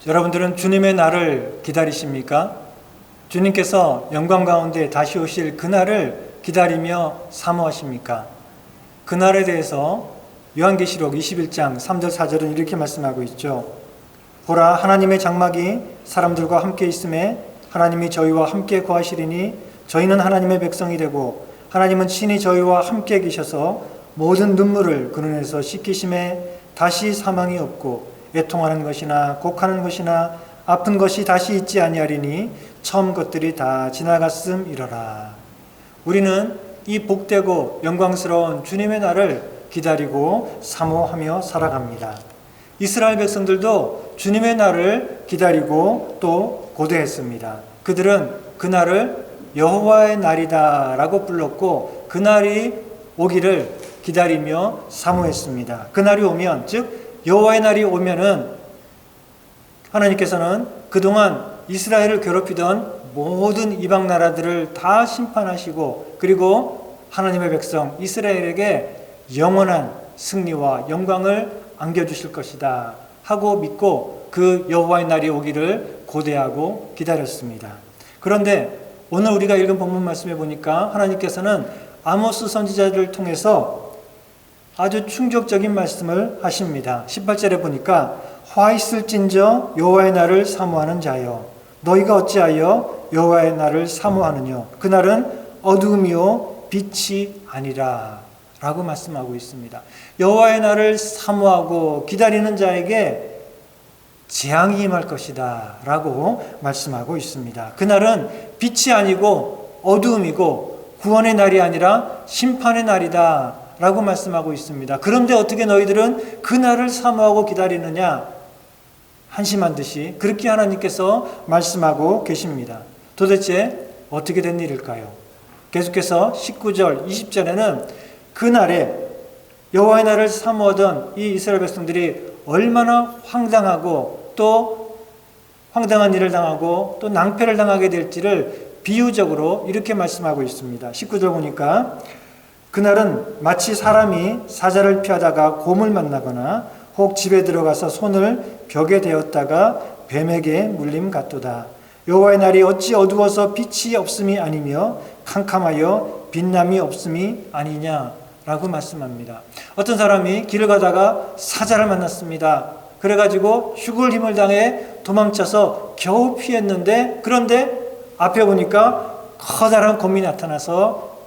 여러분들은 주님의 날을 기다리십니까? 주님께서 영광 가운데 다시 오실 그날을 기다리며 사모하십니까? 그날에 대해서 요한계시록 21장 3절 4절은 이렇게 말씀하고 있죠. 보라, 하나님의 장막이 사람들과 함께 있음에 하나님이 저희와 함께 거하시리니 저희는 하나님의 백성이 되고 하나님은 친히 저희와 함께 계셔서 모든 눈물을 그 눈에서 씻기심에 다시 사망이 없고 애통하는 것이나 곡하는 것이나 아픈 것이 다시 있지 아니하리니 처음 것들이 다 지나갔음이러라. 우리는 이 복되고 영광스러운 주님의 날을 기다리고 사모하며 살아갑니다. 이스라엘 백성들도 주님의 날을 기다리고 또 고대했습니다. 그들은 그날을 여호와의 날이다 라고 불렀고 그날이 오기를 기다리며 사모했습니다. 그날이 오면, 즉 여호와의 날이 오면은 하나님께서는 그동안 이스라엘을 괴롭히던 모든 이방 나라들을 다 심판하시고 그리고 하나님의 백성 이스라엘에게 영원한 승리와 영광을 안겨주실 것이다 하고 믿고 그 여호와의 날이 오기를 고대하고 기다렸습니다. 그런데 오늘 우리가 읽은 본문 말씀에 보니까 하나님께서는 아모스 선지자를 통해서 아주 충격적인 말씀을 하십니다. 18절에 보니까 화 있을진저 여호와의 날을 사모하는 자여 너희가 어찌하여 여호와의 날을 사모하느냐 그날은 어두움이요 빛이 아니라 라고 말씀하고 있습니다. 여호와의 날을 사모하고 기다리는 자에게 재앙이 임할 것이다 라고 말씀하고 있습니다. 그날은 빛이 아니고 어두움이고 구원의 날이 아니라 심판의 날이다 라고 말씀하고 있습니다. 그런데 어떻게 너희들은 그 날을 사모하고 기다리느냐? 한심한 듯이 그렇게 하나님께서 말씀하고 계십니다. 도대체 어떻게 된 일일까요? 계속해서 19절, 20절에는 그날에 여호와의 날을 사모하던 이 이스라엘 백성들이 얼마나 황당하고 또 황당한 일을 당하고 또 낭패를 당하게 될지를 비유적으로 이렇게 말씀하고 있습니다. 19절 보니까 그날은 마치 사람이 사자를 피하다가 곰을 만나거나 혹 집에 들어가서 손을 벽에 대었다가 뱀에게 물림 같도다. 여호와의 날이 어찌 어두워서 빛이 없음이 아니며 캄캄하여 빛남이 없음이 아니냐라고 말씀합니다. 어떤 사람이 길을 가다가 사자를 만났습니다. 그래가지고 죽을 힘을 당해 도망쳐서 겨우 피했는데 그런데 앞에 보니까 커다란 곰이 나타나서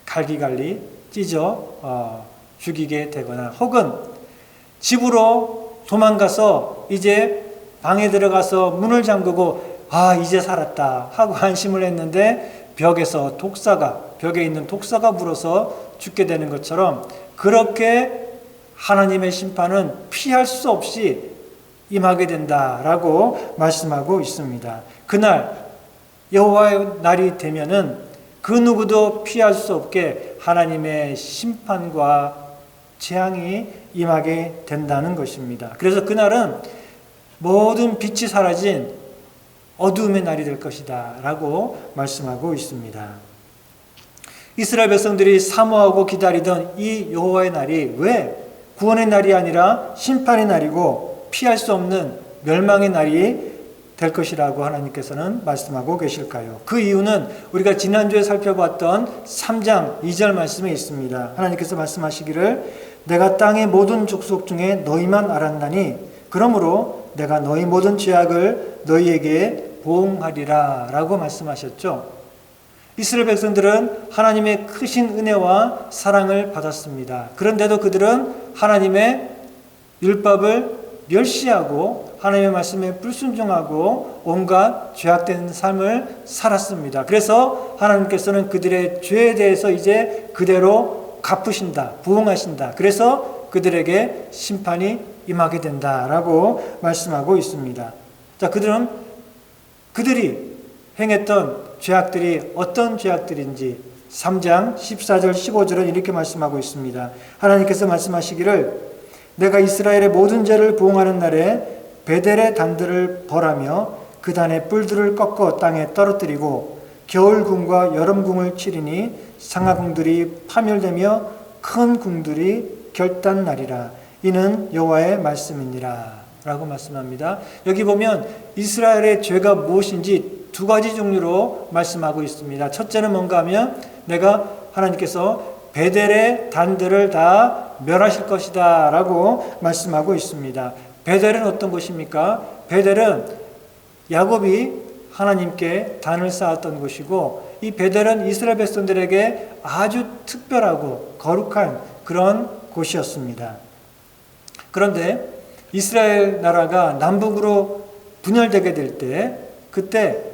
갈기갈리 찢어 죽이게 되거나 혹은 집으로 도망가서 이제 방에 들어가서 문을 잠그고 이제 살았다 하고 안심을 했는데 벽에 있는 독사가 물어서 죽게 되는 것처럼 그렇게 하나님의 심판은 피할 수 없이 임하게 된다라고 말씀하고 있습니다. 그날 여호와의 날이 되면은 그 누구도 피할 수 없게 하나님의 심판과 재앙이 임하게 된다는 것입니다. 그래서 그날은 모든 빛이 사라진 어두움의 날이 될 것이다 라고 말씀하고 있습니다. 이스라엘 백성들이 사모하고 기다리던 이 여호와의 날이 왜 구원의 날이 아니라 심판의 날이고 피할 수 없는 멸망의 날이 될 것이라고 하나님께서는 말씀하고 계실까요? 그 이유는 우리가 지난주에 살펴봤던 3장 2절 말씀에 있습니다. 하나님께서 말씀하시기를 내가 땅의 모든 족속 중에 너희만 알았나니 그러므로 내가 너희 모든 죄악을 너희에게 보응하리라 라고 말씀하셨죠. 이스라엘 백성들은 하나님의 크신 은혜와 사랑을 받았습니다. 그런데도 그들은 하나님의 율법을 멸시하고 하나님의 말씀에 불순종하고 온갖 죄악된 삶을 살았습니다. 그래서 하나님께서는 그들의 죄에 대해서 이제 그대로 갚으신다, 부응하신다. 그래서 그들에게 심판이 임하게 된다라고 말씀하고 있습니다. 자, 그들이 행했던 죄악들이 어떤 죄악들인지 3장 14절 15절은 이렇게 말씀하고 있습니다. 하나님께서 말씀하시기를 내가 이스라엘의 모든 죄를 보응하는 날에 베델의 단들을 벌하며 그 단의 뿔들을 꺾어 땅에 떨어뜨리고 겨울궁과 여름궁을 치리니 상하궁들이 파멸되며 큰 궁들이 결단나리라. 이는 여호와의 말씀이니라 라고 말씀합니다. 여기 보면 이스라엘의 죄가 무엇인지 두 가지 종류로 말씀하고 있습니다. 첫째는 뭔가 하면 내가 하나님께서 베델의 단들을 다 멸하실 것이다 라고 말씀하고 있습니다. 베델은 어떤 곳입니까? 베델은 야곱이 하나님께 단을 쌓았던 곳이고, 이 베델은 이스라엘 백성들에게 아주 특별하고 거룩한 그런 곳이었습니다. 그런데 이스라엘 나라가 남북으로 분열되게 될 때, 그때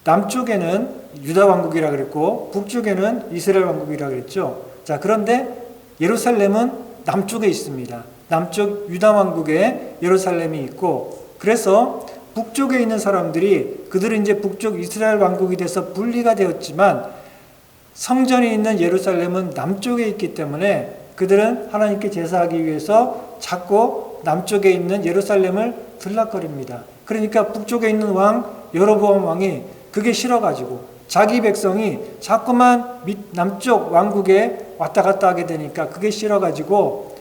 남쪽에는 유다 왕국이라 그랬고 북쪽에는 이스라엘 왕국이라 그랬죠. 자, 그런데 예루살렘은 남쪽에 있습니다. 남쪽 유다 왕국에 예루살렘이 있고, 그래서 북쪽에 있는 사람들이 그들은 이제 북쪽 이스라엘 왕국이 돼서 분리가 되었지만 성전이 있는 예루살렘은 남쪽에 있기 때문에 그들은 하나님께 제사하기 위해서 자꾸 남쪽에 있는 예루살렘을 들락거립니다. 그러니까 북쪽에 있는 왕 여로보암 왕이 그게 싫어가지고 자기 백성이 자꾸만 남쪽 왕국에 왔다 갔다 하게 되니까 그게 싫어가지고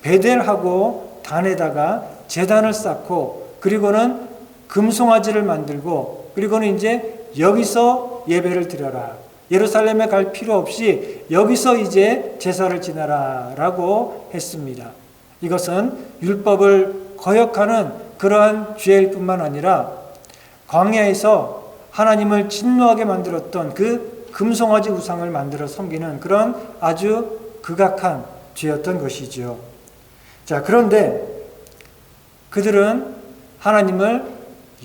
베델하고 단에다가 제단을 쌓고, 그리고는 금송아지를 만들고, 그리고는 이제 여기서 예배를 드려라, 예루살렘에 갈 필요 없이 여기서 이제 제사를 지내라 라고 했습니다. 이것은 율법을 거역하는 그러한 죄일 뿐만 아니라 광야에서 하나님을 진노하게 만들었던 그 금송아지 우상을 만들어 섬기는 그런 아주 극악한 죄였던 것이죠. 자, 그런데 그들은 하나님을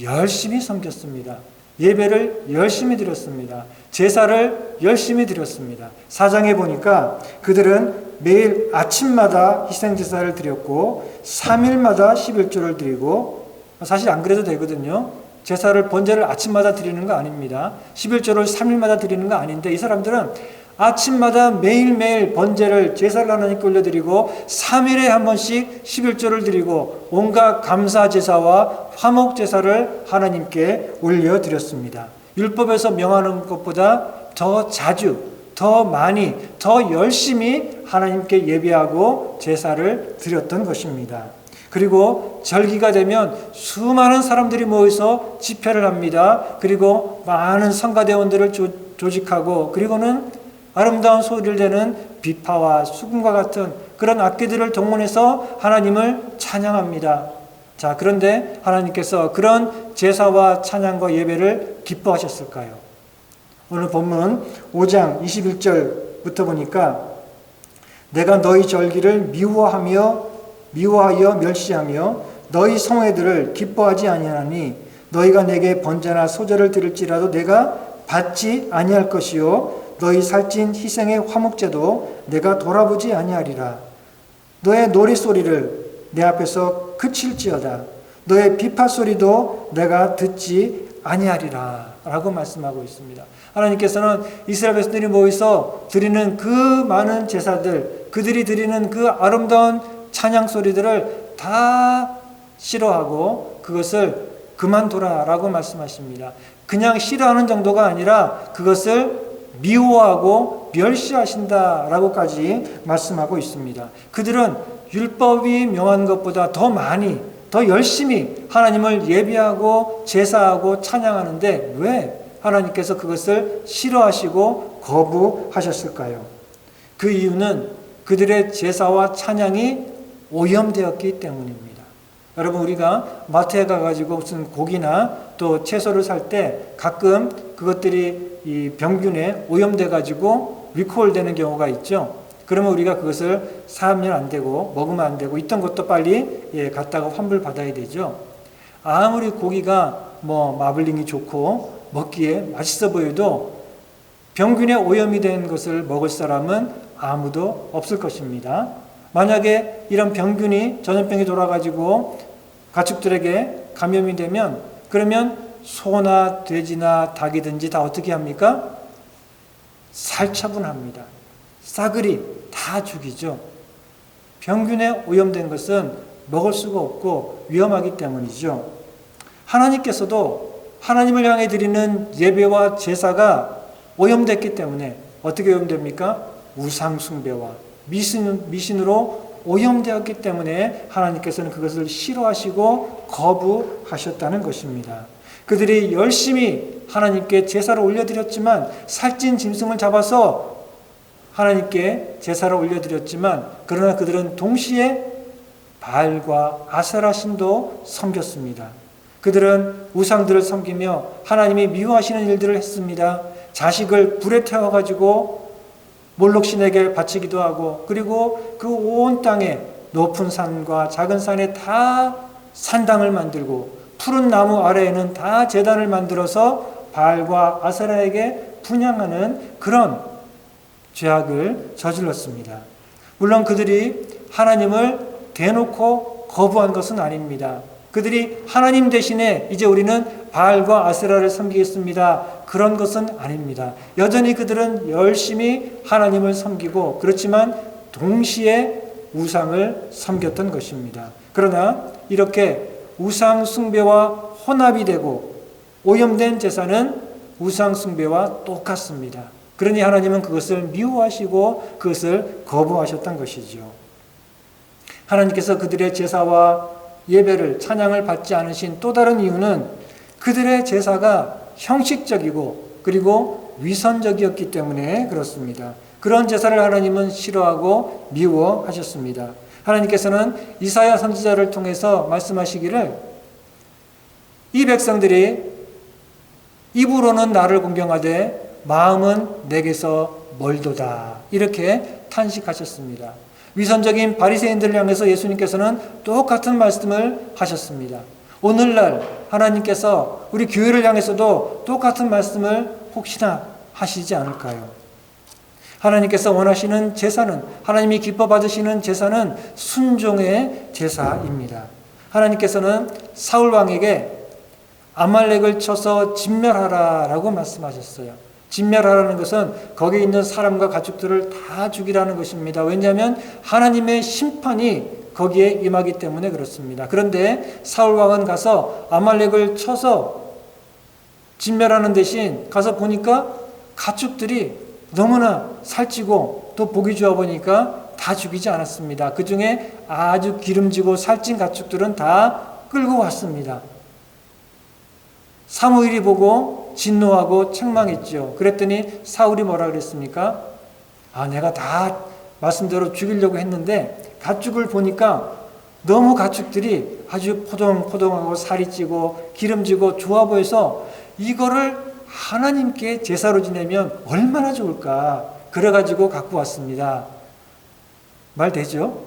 열심히 섬겼습니다. 예배를 열심히 드렸습니다. 제사를 열심히 드렸습니다. 4장에 보니까 그들은 매일 아침마다 희생제사를 드렸고 3일마다 11조를 드리고, 사실 안 그래도 되거든요. 제사를 번제를 아침마다 드리는 거 아닙니다. 11조를 3일마다 드리는 거 아닌데, 이 사람들은 아침마다 매일매일 번제를 제사를 하나님께 올려드리고 3일에 한 번씩 11조를 드리고 온갖 감사제사와 화목제사를 하나님께 올려드렸습니다. 율법에서 명하는 것보다 더 자주, 더 많이, 더 열심히 하나님께 예배하고 제사를 드렸던 것입니다. 그리고 절기가 되면 수많은 사람들이 모여서 집회를 합니다. 그리고 많은 성가대원들을 조직하고, 그리고는 아름다운 소리를 내는 비파와 수금과 같은 그런 악기들을 동원해서 하나님을 찬양합니다. 자, 그런데 하나님께서 그런 제사와 찬양과 예배를 기뻐하셨을까요? 오늘 본문 5장 21절부터 보니까 내가 너희 절기를 미워하여 멸시하며 너희 성회들을 기뻐하지 아니하니 너희가 내게 번제나 소제를 드릴지라도 내가 받지 아니할 것이요 너희 살찐 희생의 화목제도 내가 돌아보지 아니하리라. 너의 노랫소리를 내 앞에서 그칠지어다. 너의 비파소리도 내가 듣지 아니하리라 라고 말씀하고 있습니다. 하나님께서는 이스라엘 백성들이 모여서 드리는 그 많은 제사들, 그들이 드리는 그 아름다운 찬양 소리들을 다 싫어하고 그것을 그만둬라 라고 말씀하십니다. 그냥 싫어하는 정도가 아니라 그것을 미워하고 멸시하신다 라고까지 말씀하고 있습니다. 그들은 율법이 명한 것보다 더 많이, 더 열심히 하나님을 예배하고 제사하고 찬양하는데 왜 하나님께서 그것을 싫어하시고 거부하셨을까요? 그 이유는 그들의 제사와 찬양이 오염되었기 때문입니다. 여러분, 우리가 마트에 가가지고 무슨 고기나 또 채소를 살 때 가끔 그것들이 이 병균에 오염돼가지고 리콜되는 경우가 있죠. 그러면 우리가 그것을 사면 안 되고 먹으면 안 되고 있던 것도 빨리 갖다가 환불받아야 되죠. 아무리 고기가 마블링이 좋고 먹기에 맛있어 보여도 병균에 오염이 된 것을 먹을 사람은 아무도 없을 것입니다. 만약에 이런 병균이 전염병이 돌아가지고 가축들에게 감염이 되면 그러면 소나 돼지나 닭이든지 다 어떻게 합니까? 살처분합니다. 싸그리 다 죽이죠. 병균에 오염된 것은 먹을 수가 없고 위험하기 때문이죠. 하나님께서도 하나님을 향해 드리는 예배와 제사가 오염됐기 때문에 어떻게 오염됩니까? 우상 숭배와 미신으로 오염되었기 때문에 하나님께서는 그것을 싫어하시고 거부하셨다는 것입니다. 그들이 열심히 하나님께 제사를 올려드렸지만, 살찐 짐승을 잡아서 하나님께 제사를 올려드렸지만, 그러나 그들은 동시에 바알과 아세라 신도 섬겼습니다. 그들은 우상들을 섬기며 하나님이 미워하시는 일들을 했습니다. 자식을 불에 태워가지고 몰록 신에게 바치기도 하고, 그리고 그 온 땅에 높은 산과 작은 산에 다 산당을 만들고, 푸른 나무 아래에는 다 제단을 만들어서 바알과 아세라에게 분향하는 그런 죄악을 저질렀습니다. 물론 그들이 하나님을 대놓고 거부한 것은 아닙니다. 그들이 하나님 대신에 이제 우리는 바알과 아세라를 섬기겠습니다, 그런 것은 아닙니다. 여전히 그들은 열심히 하나님을 섬기고, 그렇지만 동시에 우상을 섬겼던 것입니다. 그러나 이렇게 우상 숭배와 혼합이 되고 오염된 제사는 우상 숭배와 똑같습니다. 그러니 하나님은 그것을 미워하시고 그것을 거부하셨던 것이죠. 하나님께서 그들의 제사와 예배를, 찬양을 받지 않으신 또 다른 이유는 그들의 제사가 형식적이고 그리고 위선적이었기 때문에 그렇습니다. 그런 제사를 하나님은 싫어하고 미워하셨습니다. 하나님께서는 이사야 선지자를 통해서 말씀하시기를, 이 백성들이 입으로는 나를 공경하되 마음은 내게서 멀도다, 이렇게 탄식하셨습니다. 위선적인 바리새인들을 향해서 예수님께서는 똑같은 말씀을 하셨습니다. 오늘날 하나님께서 우리 교회를 향해서도 똑같은 말씀을 혹시나 하시지 않을까요? 하나님께서 원하시는 제사는, 하나님이 기뻐 받으시는 제사는 순종의 제사입니다. 하나님께서는 사울 왕에게 아말렉을 쳐서 진멸하라라고 말씀하셨어요. 진멸하라는 것은 거기 있는 사람과 가축들을 다 죽이라는 것입니다. 왜냐하면 하나님의 심판이 거기에 임하기 때문에 그렇습니다. 그런데 사울 왕은 가서 아말렉을 쳐서 진멸하는 대신 가서 보니까 가축들이 너무나 살찌고 또 보기 좋아 보니까 다 죽이지 않았습니다. 그 중에 아주 기름지고 살찐 가축들은 다 끌고 왔습니다. 사무엘이 보고 진노하고 책망했죠. 그랬더니 사울이 뭐라 그랬습니까? 내가 다 말씀대로 죽이려고 했는데 가축을 보니까 너무 가축들이 아주 포동포동하고 살이 찌고 기름지고 좋아 보여서 이거를 하나님께 제사로 지내면 얼마나 좋을까, 그래가지고 갖고 왔습니다. 말 되죠?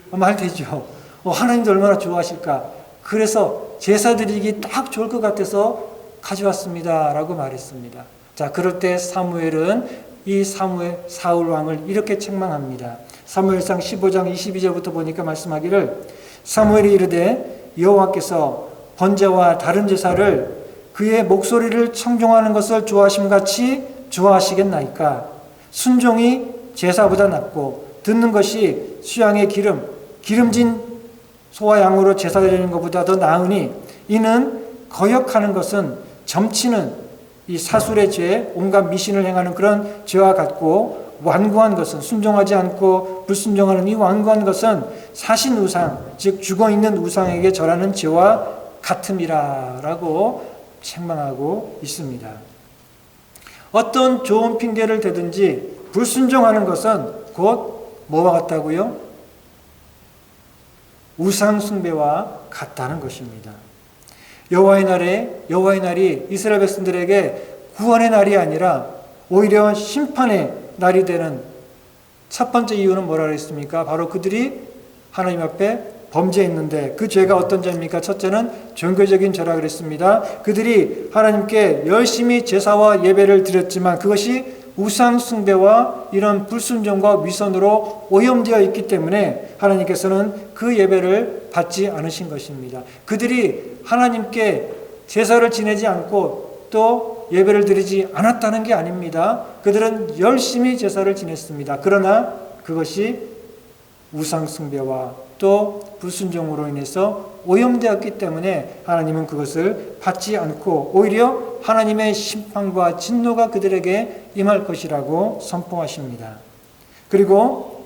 말 되죠? 하나님도 얼마나 좋아하실까, 그래서 제사 드리기 딱 좋을 것 같아서 가져왔습니다 라고 말했습니다. 자, 그럴 때 사무엘은 이 사울 왕을 이렇게 책망합니다. 사무엘상 15장 22절부터 보니까 말씀하기를, 사무엘이 이르되 여호와께서 번제와 다른 제사를 그의 목소리를 청종하는 것을 좋아하심같이 좋아하시겠나이까? 순종이 제사보다 낫고 듣는 것이 수양의 기름진 소와 양으로 제사 드리는 것보다 더 나으니, 이는 거역하는 것은 점치는 이 사술의 죄, 온갖 미신을 행하는 그런 죄와 같고, 완고한 것은, 순종하지 않고 불순종하는 이 완고한 것은 사신 우상, 즉 죽어있는 우상에게 절하는 죄와 같음이라 라고 책망하고 있습니다. 어떤 좋은 핑계를 대든지 불순종하는 것은 곧 뭐와 같다고요? 우상 숭배와 같다는 것입니다. 여호와의 날이 이스라엘 백성들에게 구원의 날이 아니라 오히려 심판의 날이 되는 첫 번째 이유는 뭐라 그랬습니까? 바로 그들이 하나님 앞에 범죄했는데, 그 죄가 어떤 죄입니까? 첫째는 종교적인 죄라 그랬습니다. 그들이 하나님께 열심히 제사와 예배를 드렸지만 그것이 우상 숭배와 이런 불순종과 위선으로 오염되어 있기 때문에 하나님께서는 그 예배를 받지 않으신 것입니다. 그들이 하나님께 제사를 지내지 않고 또 예배를 드리지 않았다는 게 아닙니다. 그들은 열심히 제사를 지냈습니다. 그러나 그것이 우상 숭배와 또 불순종으로 인해서 오염되었기 때문에 하나님은 그것을 받지 않고 오히려 하나님의 심판과 진노가 그들에게 임할 것이라고 선포하십니다. 그리고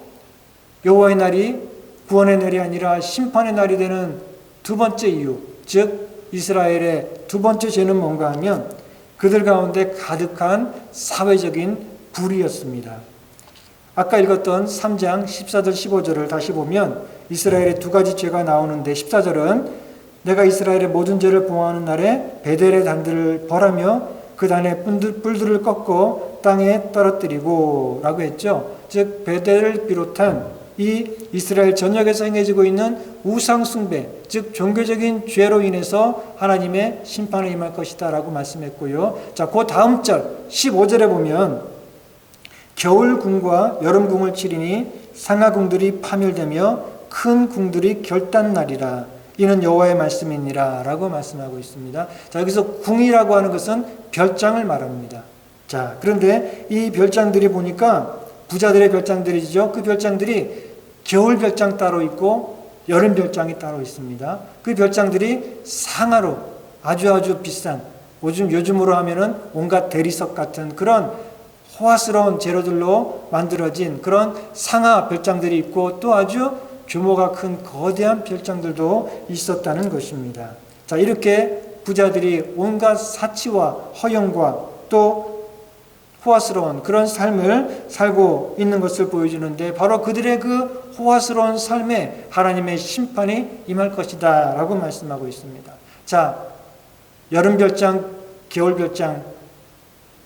여호와의 날이 구원의 날이 아니라 심판의 날이 되는 두 번째 이유, 즉 이스라엘의 두 번째 죄는 뭔가 하면 그들 가운데 가득한 사회적인 불의였습니다. 아까 읽었던 3장 14절 15절을 다시 보면 이스라엘의 두 가지 죄가 나오는데 14절은 내가 이스라엘의 모든 죄를 보호하는 날에 베델의 단들을 벌하며 그 단의 뿔들을 꺾고 땅에 떨어뜨리고 라고 했죠. 즉 베델을 비롯한 이 이스라엘 전역에서 행해지고 있는 우상 숭배, 즉 종교적인 죄로 인해서 하나님의 심판을 임할 것이다 라고 말씀했고요. 자, 그 다음 절 15절에 보면 겨울궁과 여름궁을 치리니 상하궁들이 파멸되며 큰 궁들이 결단나리라. 이는 여호와의 말씀이니라 라고 말씀하고 있습니다. 자, 여기서 궁이라고 하는 것은 별장을 말합니다. 자, 그런데 이 별장들이 보니까 부자들의 별장들이죠. 그 별장들이 겨울 별장 따로 있고 여름 별장이 따로 있습니다. 그 별장들이 상하로 아주 비싼 요즘으로 하면은 온갖 대리석 같은 그런 호화스러운 재료들로 만들어진 그런 상하 별장들이 있고 또 아주 규모가 큰 거대한 별장들도 있었다는 것입니다. 자, 이렇게 부자들이 온갖 사치와 허영과 또 호화스러운 그런 삶을 살고 있는 것을 보여주는데 바로 그들의 그 호화스러운 삶에 하나님의 심판이 임할 것이다 라고 말씀하고 있습니다. 자, 여름 별장, 겨울 별장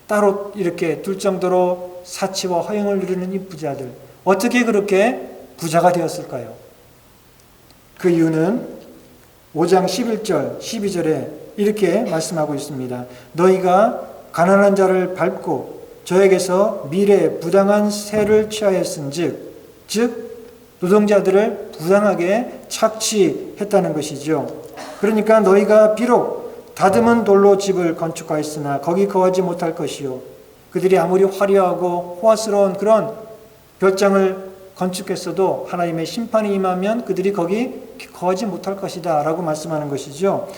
따로 이렇게 둘 정도로 사치와 허영을 누리는 이 부자들, 어떻게 그렇게 부자가 되었을까요? 그 이유는 5장 11절 12절에 이렇게 말씀하고 있습니다. 너희가 가난한 자를 밟고 저에게서 미래에 부당한 세를 취하였은즉, 즉 노동자들을 부당하게 착취했다는 것이죠. 그러니까 너희가 비록 다듬은 돌로 집을 건축하였으나 거기 거하지 못할 것이요, 그들이 아무리 화려하고 호화스러운 그런 별장을 건축했어도 하나님의 심판이 임하면 그들이 거기 거하지 못할 것이다 라고 말씀하는 것이죠.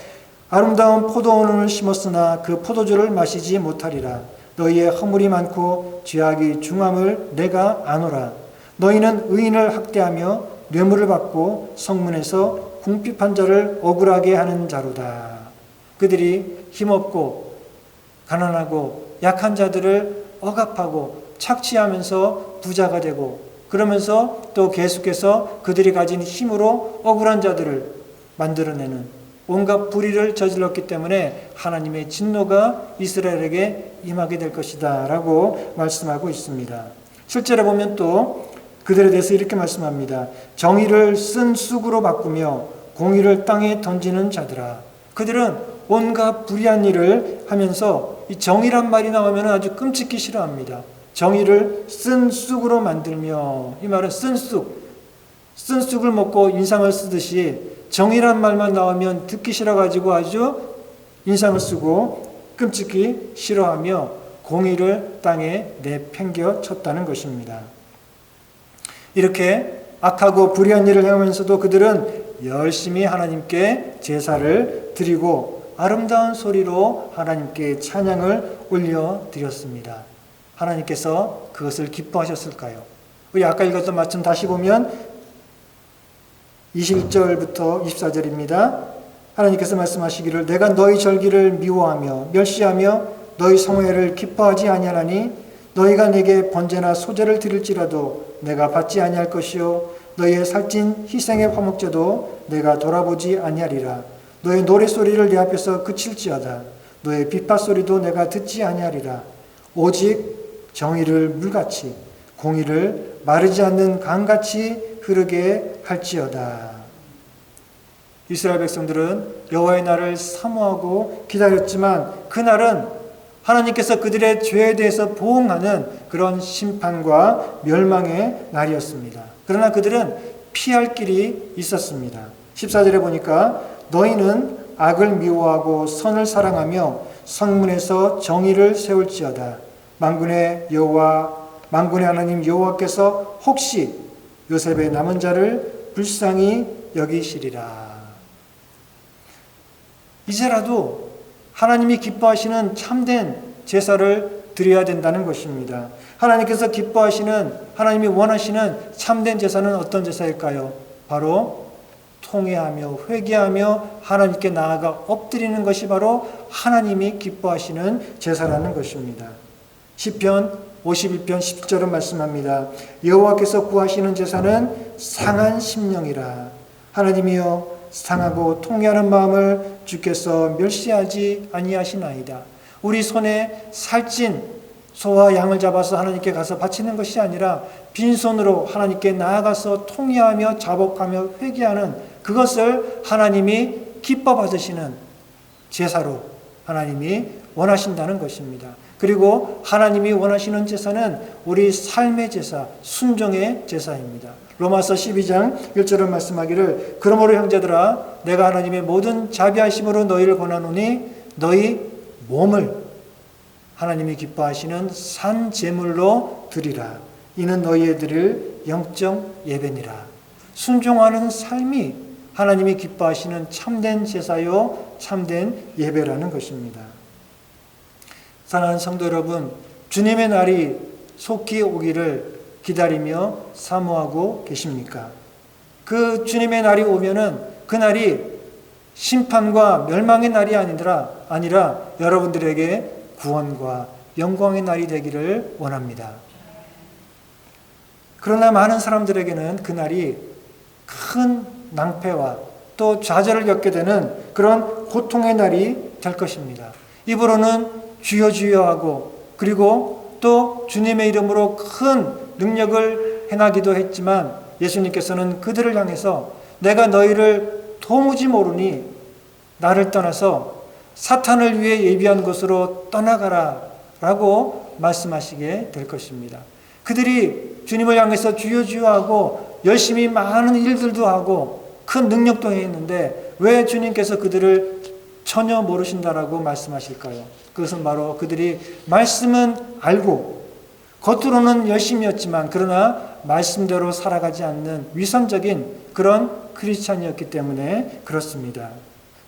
아름다운 포도원을 심었으나 그 포도주를 마시지 못하리라. 너희의 허물이 많고 죄악이 중함을 내가 아노라. 너희는 의인을 학대하며 뇌물을 받고 성문에서 궁핍한 자를 억울하게 하는 자로다. 그들이 힘없고 가난하고 약한 자들을 억압하고 착취하면서 부자가 되고, 그러면서 또 계속해서 그들이 가진 힘으로 억울한 자들을 만들어내는 온갖 불의를 저질렀기 때문에 하나님의 진노가 이스라엘에게 임하게 될 것이다 라고 말씀하고 있습니다. 실제로 보면 또 그들에 대해서 이렇게 말씀합니다. 정의를 쓴 쑥으로 바꾸며 공의를 땅에 던지는 자들아. 그들은 온갖 불의한 일을 하면서 이 정의란 말이 나오면 아주 끔찍히 싫어합니다. 정의를 쓴 쑥으로 만들며, 이 말은 쓴 쑥을 먹고 인상을 쓰듯이 정의란 말만 나오면 듣기 싫어가지고 아주 인상을 쓰고 끔찍히 싫어하며 공의를 땅에 내팽겨 쳤다는 것입니다. 이렇게 악하고 불의한 일을 행하면서도 그들은 열심히 하나님께 제사를 드리고 아름다운 소리로 하나님께 찬양을 올려드렸습니다. 하나님께서 그것을 기뻐하셨을까요? 우리 아까 읽었던 말씀 다시 보면 21절부터 24절입니다. 하나님께서 말씀하시기를 내가 너희 절기를 미워하며 멸시하며 너희 성회를 기뻐하지 아니하나니 너희가 내게 번제나 소제를 드릴지라도 내가 받지 아니할 것이요 너희의 살찐 희생의 화목제도 내가 돌아보지 아니하리라. 너의 노래소리를 내 앞에서 그칠지어다. 너의 비파소리도 내가 듣지 아니하리라. 오직 정의를 물같이 공의를 마르지 않는 강같이 흐르게 할지어다. 이스라엘 백성들은 여호와의 날을 사모하고 기다렸지만 그 날은 하나님께서 그들의 죄에 대해서 보응하는 그런 심판과 멸망의 날이었습니다. 그러나 그들은 피할 길이 있었습니다. 14절에 보니까 너희는 악을 미워하고 선을 사랑하며 성문에서 정의를 세울지어다. 만군의 하나님 여호와께서 혹시 요셉의 남은 자를 불쌍히 여기시리라. 이제라도 하나님이 기뻐하시는 참된 제사를 드려야 된다는 것입니다. 하나님께서 기뻐하시는, 하나님이 원하시는 참된 제사는 어떤 제사일까요? 바로 통회하며 회개하며 하나님께 나아가 엎드리는 것이 바로 하나님이 기뻐하시는 제사라는 것입니다. 시편 51편 10절은 말씀합니다. 여호와께서 구하시는 제사는 상한 심령이라. 하나님이여 상하고 통회하는 마음을 주께서 멸시하지 아니하시나이다. 우리 손에 살찐 소와 양을 잡아서 하나님께 가서 바치는 것이 아니라 빈손으로 하나님께 나아가서 통회하며 자복하며 회개하는 그것을 하나님이 기뻐 받으시는 제사로 하나님이 원하신다는 것입니다. 그리고 하나님이 원하시는 제사는 우리 삶의 제사, 순종의 제사입니다. 로마서 12장 1절을 말씀하기를 그러므로 형제들아 내가 하나님의 모든 자비하심으로 너희를 권하노니 너희 몸을 하나님이 기뻐하시는 산 제물로 드리라. 이는 너희의 드릴 영적 예배니라. 순종하는 삶이 하나님이 기뻐하시는 참된 제사요 참된 예배라는 것입니다. 사랑하는 성도 여러분, 주님의 날이 속히 오기를 기다리며 사모하고 계십니까? 그 주님의 날이 오면은 그 날이 심판과 멸망의 날이 아니라 여러분들에게 구원과 영광의 날이 되기를 원합니다. 그러나 많은 사람들에게는 그 날이 큰 낭패와 또 좌절을 겪게 되는 그런 고통의 날이 될 것입니다. 입으로는 주여 주여 하고 그리고 또 주님의 이름으로 큰 능력을 행하기도 했지만 예수님께서는 그들을 향해서 내가 너희를 도무지 모르니 나를 떠나서 사탄을 위해 예비한 곳으로 떠나가라 라고 말씀하시게 될 것입니다. 그들이 주님을 향해서 주여 주여 하고 열심히 많은 일들도 하고 큰 능력도 했는데 왜 주님께서 그들을 전혀 모르신다라고 말씀하실까요? 그것은 바로 그들이 말씀은 알고 겉으로는 열심이었지만 그러나 말씀대로 살아가지 않는 위선적인 그런 크리스찬이었기 때문에 그렇습니다.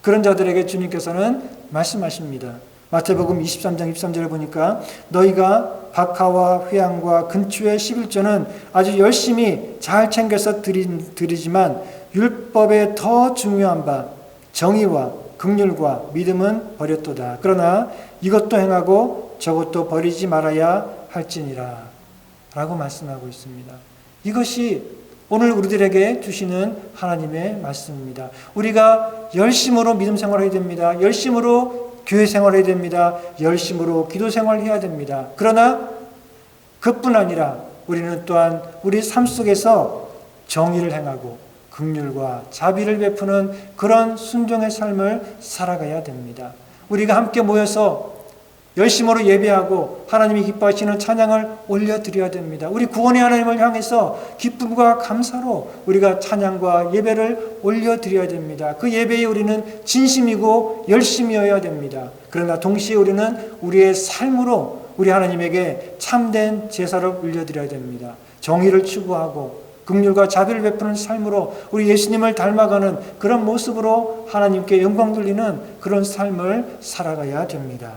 그런 자들에게 주님께서는 말씀하십니다. 마태복음 23장 23절을 보니까 너희가 박하와 회향과 근추의 11조는 아주 열심히 잘 챙겨서 드리지만 율법에 더 중요한 바 정의와 긍휼과 믿음은 버렸도다. 그러나 이것도 행하고 저것도 버리지 말아야 할지니라 라고 말씀하고 있습니다. 이것이 오늘 우리들에게 주시는 하나님의 말씀입니다. 우리가 열심으로 믿음 생활해야 됩니다. 열심으로 교회 생활해야 됩니다. 열심으로 기도 생활해야 됩니다. 그러나 그뿐 아니라 우리는 또한 우리 삶 속에서 정의를 행하고 긍휼과 자비를 베푸는 그런 순종의 삶을 살아가야 됩니다. 우리가 함께 모여서 열심으로 예배하고 하나님이 기뻐하시는 찬양을 올려드려야 됩니다. 우리 구원의 하나님을 향해서 기쁨과 감사로 우리가 찬양과 예배를 올려드려야 됩니다. 그 예배에 우리는 진심이고 열심이어야 됩니다. 그러나 동시에 우리는 우리의 삶으로 우리 하나님에게 참된 제사를 올려드려야 됩니다. 정의를 추구하고 긍휼과 자비를 베푸는 삶으로 우리 예수님을 닮아가는 그런 모습으로 하나님께 영광 돌리는 그런 삶을 살아가야 됩니다.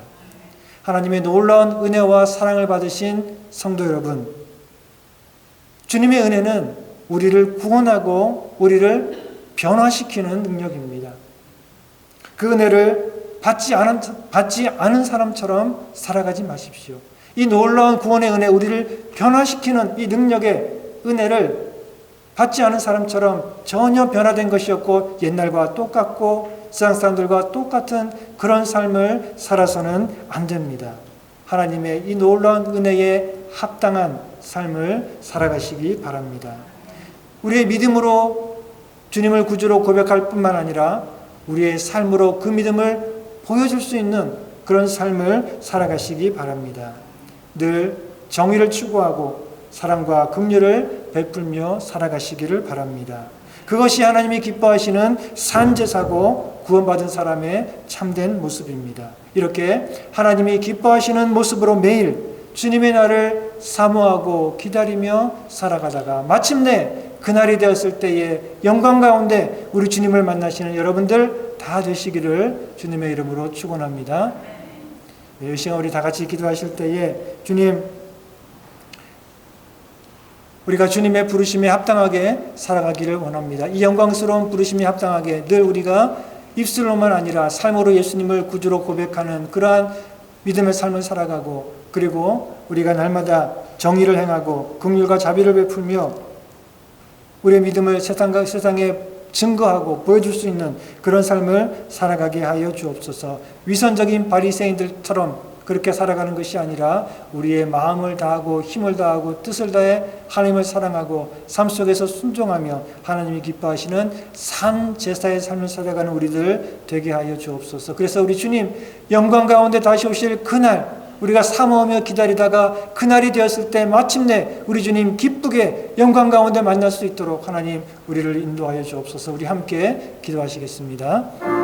하나님의 놀라운 은혜와 사랑을 받으신 성도 여러분, 주님의 은혜는 우리를 구원하고 우리를 변화시키는 능력입니다. 그 은혜를 받지 않은 사람처럼 살아가지 마십시오. 이 놀라운 구원의 은혜, 우리를 변화시키는 이 능력의 은혜를 받지 않은 사람처럼 전혀 변화된 것이 없고 옛날과 똑같고 세상 사람들과 똑같은 그런 삶을 살아서는 안 됩니다. 하나님의 이 놀라운 은혜에 합당한 삶을 살아가시기 바랍니다. 우리의 믿음으로 주님을 구주로 고백할 뿐만 아니라 우리의 삶으로 그 믿음을 보여줄 수 있는 그런 삶을 살아가시기 바랍니다. 늘 정의를 추구하고 사랑과 긍휼을 베풀며 살아가시기를 바랍니다. 그것이 하나님이 기뻐하시는 산제사고 구원받은 사람의 참된 모습입니다. 이렇게 하나님이 기뻐하시는 모습으로 매일 주님의 날을 사모하고 기다리며 살아가다가 마침내 그날이 되었을 때에 영광 가운데 우리 주님을 만나시는 여러분들 다 되시기를 주님의 이름으로 축원합니다. 이 시간 우리 다 같이 기도하실 때에 주님, 우리가 주님의 부르심에 합당하게 살아가기를 원합니다. 이 영광스러운 부르심에 합당하게 늘 우리가 입술로만 아니라 삶으로 예수님을 구주로 고백하는 그러한 믿음의 삶을 살아가고, 그리고 우리가 날마다 정의를 행하고 긍휼과 자비를 베풀며 우리의 믿음을 세상에 증거하고 보여줄 수 있는 그런 삶을 살아가게 하여 주옵소서. 위선적인 바리새인들처럼 그렇게 살아가는 것이 아니라 우리의 마음을 다하고 힘을 다하고 뜻을 다해 하나님을 사랑하고 삶 속에서 순종하며 하나님이 기뻐하시는 산 제사의 삶을 살아가는 우리들 되게 하여 주옵소서. 그래서 우리 주님 영광 가운데 다시 오실 그날, 우리가 사모하며 기다리다가 그날이 되었을 때 마침내 우리 주님 기쁘게 영광 가운데 만날 수 있도록 하나님 우리를 인도하여 주옵소서. 우리 함께 기도하시겠습니다.